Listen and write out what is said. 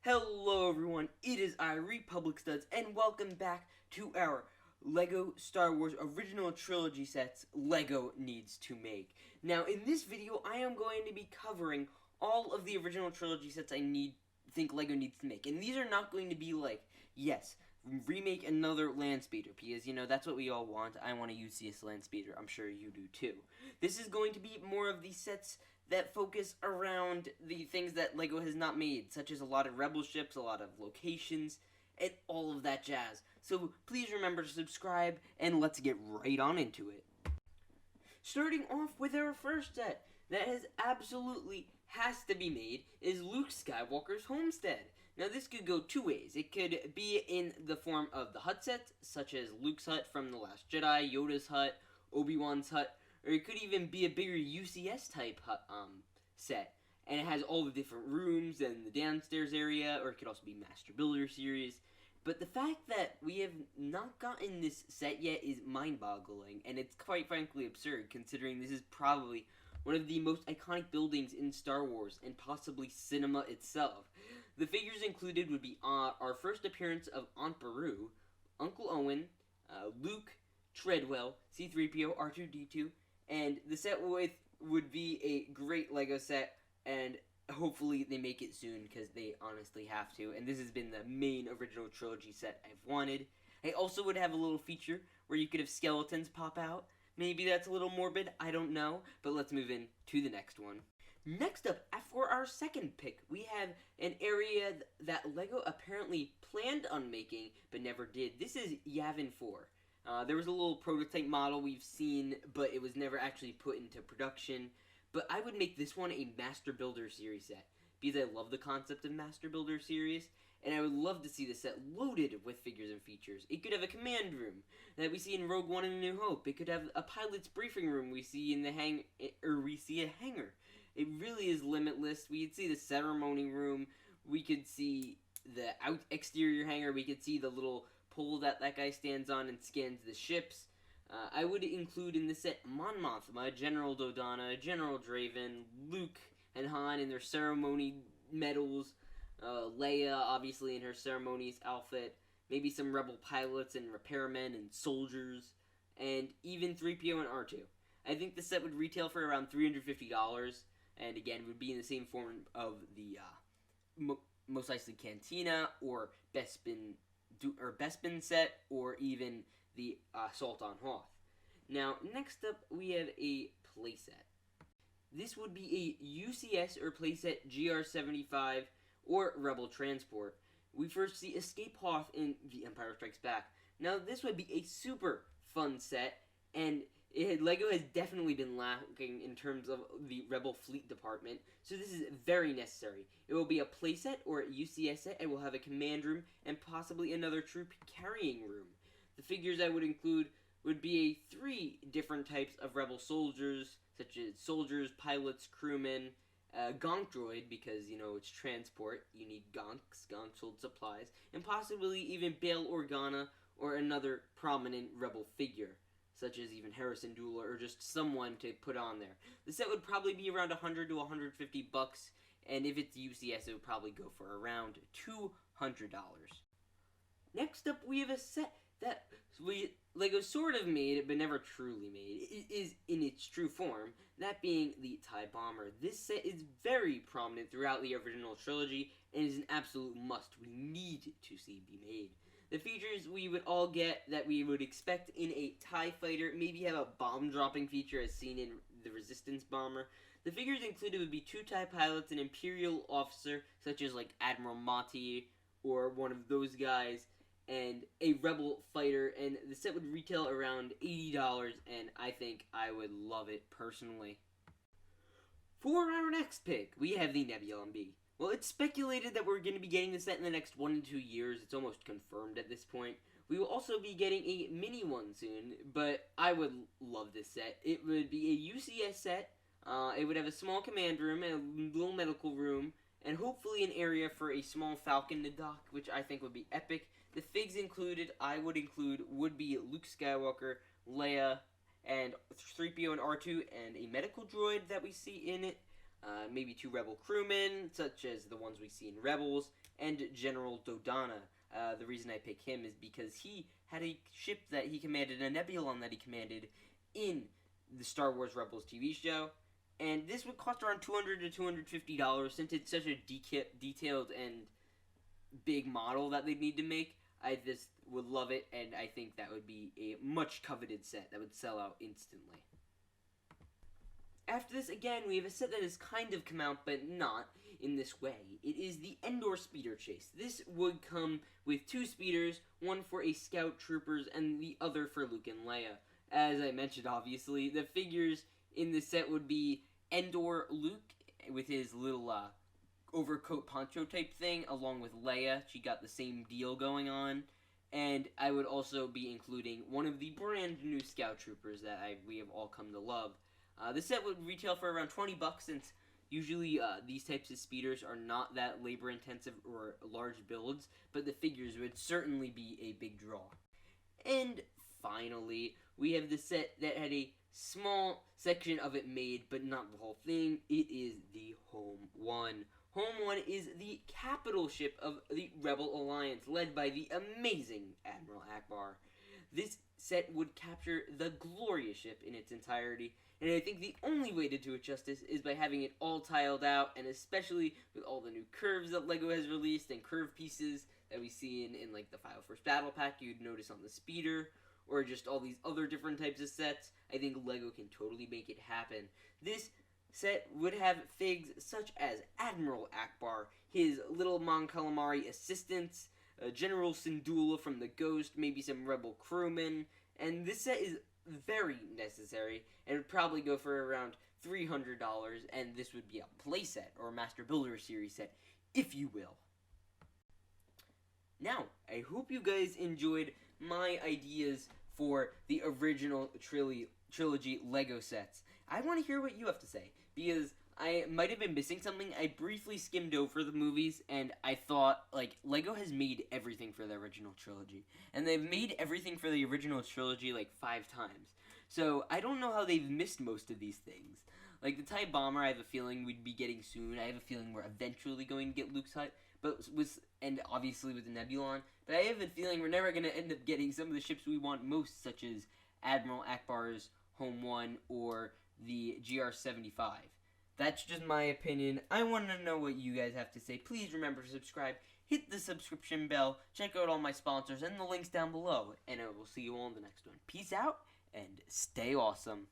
Hello everyone, it is I, Republic Studs, and welcome back to our LEGO Star Wars Original Trilogy sets LEGO needs to make. Now in this video I am going to be covering all of the original trilogy sets I think LEGO needs to make. And these are not going to be like, yes, remake another land speeder, because that's what we all want. I want a UCS land speeder, I'm sure you do too. This is going to be more of the sets that focus around the things that LEGO has not made, such as a lot of Rebel ships, a lot of locations, and all of that jazz. So please remember to subscribe, and let's get right on into it. Starting off with our first set that has to be made is Luke Skywalker's Homestead. Now this could go two ways. It could be in the form of the hut sets, such as Luke's hut from The Last Jedi, Yoda's hut, Obi-Wan's hut, or it could even be a bigger UCS type set. And it has all the different rooms and the downstairs area, or it could also be Master Builder series. But the fact that we have not gotten this set yet is mind-boggling, and it's quite frankly absurd, considering this is probably one of the most iconic buildings in Star Wars, and possibly cinema itself. The figures included would be our first appearance of Aunt Beru, Uncle Owen, Luke, Treadwell, C-3PO, R2-D2, and the set would be a great LEGO set, and hopefully they make it soon, because they honestly have to, and this has been the main original trilogy set I've wanted. I also would have a little feature where you could have skeletons pop out. Maybe that's a little morbid, I don't know, but let's move in to the next one. Next up, for our second pick, we have an area that LEGO apparently planned on making, but never did. This is Yavin IV. There was a little prototype model we've seen, but it was never actually put into production. But I would make this one a Master Builder series set, because I love the concept of Master Builder series, and I would love to see the set loaded with figures and features. It could have a command room that we see in Rogue One and A New Hope. It could have a pilot's briefing room we see in a hangar. It really is limitless. We could see the ceremony room. We could see the exterior hangar. We could see the little pole that guy stands on and scans the ships. I would include in the set Mon Mothma, General Dodonna, General Draven, Luke and Han in their ceremony medals, Leia obviously in her ceremonies outfit, maybe some Rebel pilots and repairmen and soldiers, and even 3PO and R2. I think the set would retail for around $350, and again would be in the same form of the most likely Cantina or Bespin set, or even the Assault on Hoth. Now, next up, we have a playset. This would be a UCS or playset GR75 or Rebel Transport. We first see Escape Hoth in The Empire Strikes Back. Now, this would be a super fun set, and LEGO has definitely been lacking in terms of the Rebel fleet department, so this is very necessary. It will be a playset or a UCS set, and will have a command room and possibly another troop carrying room. The figures I would include would be 3 different types of Rebel soldiers, such as soldiers, pilots, crewmen, Gonk droid, because, it's transport, you need Gonks, Gonks hold supplies, and possibly even Bail Organa or another prominent Rebel figure, such as even Harrison Dula, or just someone to put on there. The set would probably be around $100 to $150, and if it's UCS, it would probably go for around $200. Next up, we have a set that LEGO sort of made, but never truly made. It is in its true form, that being the TIE Bomber. This set is very prominent throughout the original trilogy, and is an absolute must. We need to see be made. The features we would all get that we would expect in a TIE fighter, maybe have a bomb-dropping feature as seen in the Resistance Bomber. The figures included would be 2 TIE pilots, an Imperial officer, such as like Admiral Mati, or one of those guys, and a Rebel fighter, and the set would retail around $80, and I think I would love it personally. For our next pick, we have the Nebulon B. Well, it's speculated that we're going to be getting the set in the next 1 to 2 years. It's almost confirmed at this point. We will also be getting a mini one soon, but I would love this set. It would be a UCS set. It would have a small command room and a little medical room, and hopefully an area for a small Falcon to dock, which I think would be epic. The figs would be Luke Skywalker, Leia, and 3PO and R2, and a medical droid that we see in it. maybe 2 Rebel crewmen, such as the ones we see in Rebels, and General Dodonna. The reason I pick him is because he had a ship that he commanded, a Nebulon that he commanded in the Star Wars Rebels TV show, and this would cost around $200 to $250 since it's such a detailed and big model that they need to make. I just would love it, and I think that would be a much coveted set that would sell out instantly. After this, again, we have a set that has kind of come out, but not in this way. It is the Endor Speeder Chase. This would come with 2 speeders, one for a Scout Troopers and the other for Luke and Leia. As I mentioned, obviously, the figures in this set would be Endor Luke with his little overcoat poncho type thing, along with Leia. She got the same deal going on. And I would also be including one of the brand new Scout Troopers that we have all come to love. This set would retail for around $20 since usually these types of speeders are not that labor intensive or large builds, but the figures would certainly be a big draw. And finally, we have the set that had a small section of it made, but not the whole thing. It is the Home One. Home One is the capital ship of the Rebel Alliance, led by the amazing Admiral Ackbar. This set would capture the glorious ship in its entirety, and I think the only way to do it justice is by having it all tiled out, and especially with all the new curves that LEGO has released and curve pieces that we see in like the Final First Battle Pack you'd notice on the speeder, or just all these other different types of sets. I think LEGO can totally make it happen. This set would have figs such as Admiral Ackbar, his little Mon Calamari assistants, General Syndulla from the Ghost, maybe some Rebel crewmen, and this set is very necessary and would probably go for around $300, and this would be a playset or a Master Builder Series set, if you will. Now, I hope you guys enjoyed my ideas for the original trilogy LEGO sets. I want to hear what you have to say, because I might have been missing something. I briefly skimmed over the movies, and I thought, like, LEGO has made everything for the original trilogy. And they've made everything for the original trilogy, like, 5 times. So, I don't know how they've missed most of these things. Like, the TIE Bomber, I have a feeling we'd be getting soon. I have a feeling we're eventually going to get Luke's hut, and obviously with the Nebulon. But I have a feeling we're never going to end up getting some of the ships we want most, such as Admiral Ackbar's Home One or the GR-75. That's just my opinion. I want to know what you guys have to say. Please remember to subscribe, hit the subscription bell, check out all my sponsors and the links down below, and I will see you all in the next one. Peace out, and stay awesome.